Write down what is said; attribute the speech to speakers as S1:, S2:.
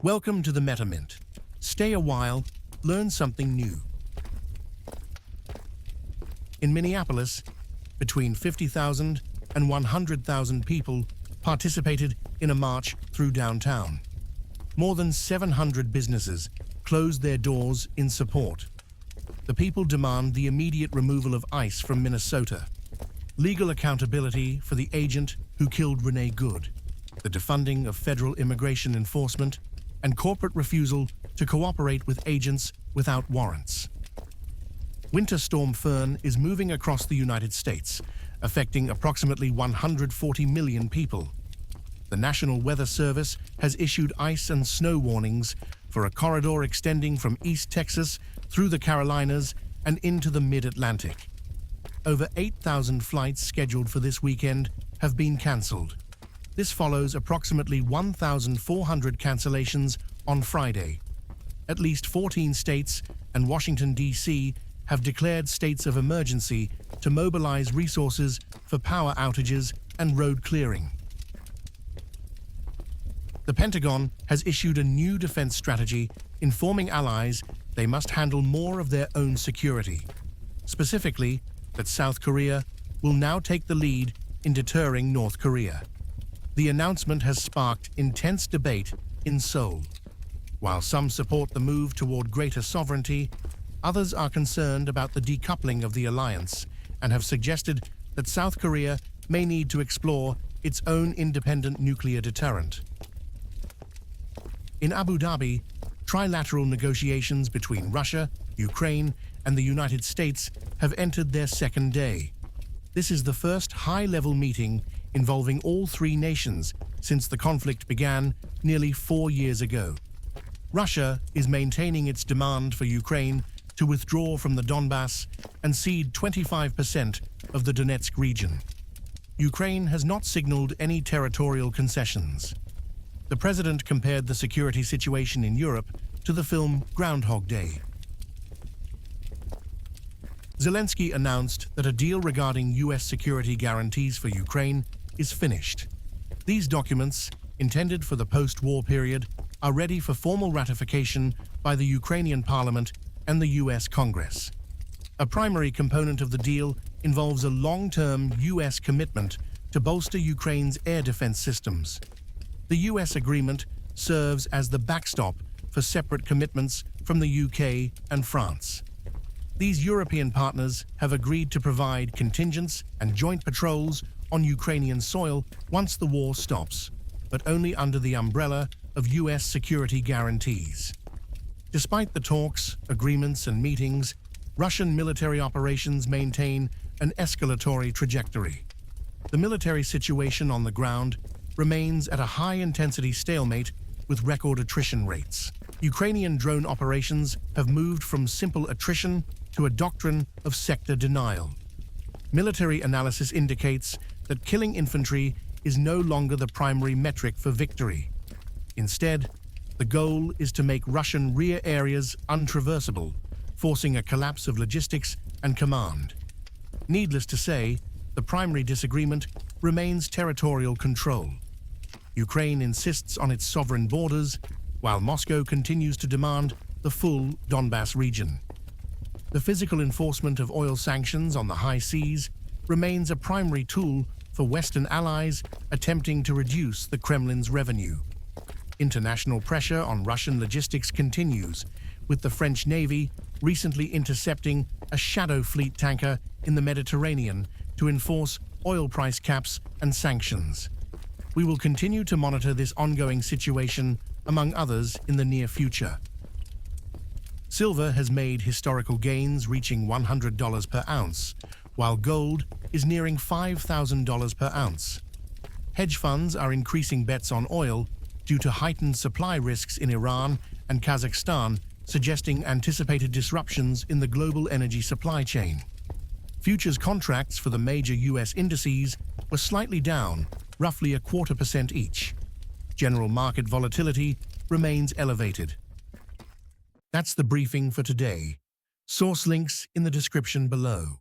S1: Welcome to the MetaMint. Stay a while, learn something new. In Minneapolis, between 50,000 and 100,000 people participated in a march through downtown. More than 700 businesses closed their doors in support. The people demand the immediate removal of ICE from Minnesota, legal accountability for the agent who killed Renee Good, the defunding of federal immigration enforcement, and corporate refusal to cooperate with agents without warrants. Winter Storm Fern is moving across the United States, affecting approximately 140 million people. The National Weather Service has issued ice and snow warnings for a corridor extending from East Texas through the Carolinas and into the Mid-Atlantic. Over 8,000 flights scheduled for this weekend have been cancelled. This follows approximately 1,400 cancellations on Friday. At least 14 states and Washington, D.C. have declared states of emergency to mobilize resources for power outages and road clearing. The Pentagon has issued a new defense strategy informing allies they must handle more of their own security. Specifically, that South Korea will now take the lead in deterring North Korea. The announcement has sparked intense debate in Seoul. While some support the move toward greater sovereignty, others are concerned about the decoupling of the alliance and have suggested that South Korea may need to explore its own independent nuclear deterrent. In Abu Dhabi, trilateral negotiations between Russia, Ukraine, and the United States have entered their second day. This is the first high-level meeting involving all three nations since the conflict began nearly 4 years ago. Russia is maintaining its demand for Ukraine to withdraw from the Donbass and cede 25% of the Donetsk region. Ukraine has not signaled any territorial concessions. The president compared the security situation in Europe to the film Groundhog Day. Zelensky announced that a deal regarding U.S. security guarantees for Ukraine is finished. These documents, intended for the post-war period, are ready for formal ratification by the Ukrainian Parliament and the U.S. Congress. A primary component of the deal involves a long-term U.S. commitment to bolster Ukraine's air defense systems. The U.S. agreement serves as the backstop for separate commitments from the UK and France. These European partners have agreed to provide contingents and joint patrols on Ukrainian soil once the war stops, but only under the umbrella of U.S. security guarantees. Despite the talks, agreements, and meetings, Russian military operations maintain an escalatory trajectory. The military situation on the ground remains at a high-intensity stalemate with record attrition rates. Ukrainian drone operations have moved from simple attrition to a doctrine of sector denial. Military analysis indicates that killing infantry is no longer the primary metric for victory. Instead, the goal is to make Russian rear areas untraversable, forcing a collapse of logistics and command. Needless to say, the primary disagreement remains territorial control. Ukraine insists on its sovereign borders, while Moscow continues to demand the full Donbass region. The physical enforcement of oil sanctions on the high seas remains a primary tool for Western allies attempting to reduce the Kremlin's revenue. International pressure on Russian logistics continues, with the French Navy recently intercepting a shadow fleet tanker in the Mediterranean to enforce oil price caps and sanctions. We will continue to monitor this ongoing situation, among others, in the near future. Silver has made historical gains, reaching $100 per ounce, while gold is nearing $5,000 per ounce. Hedge funds are increasing bets on oil due to heightened supply risks in Iran and Kazakhstan, suggesting anticipated disruptions in the global energy supply chain. Futures contracts for the major U.S. indices were slightly down, roughly 0.25% each. General market volatility remains elevated. That's the briefing for today. Source links in the description below.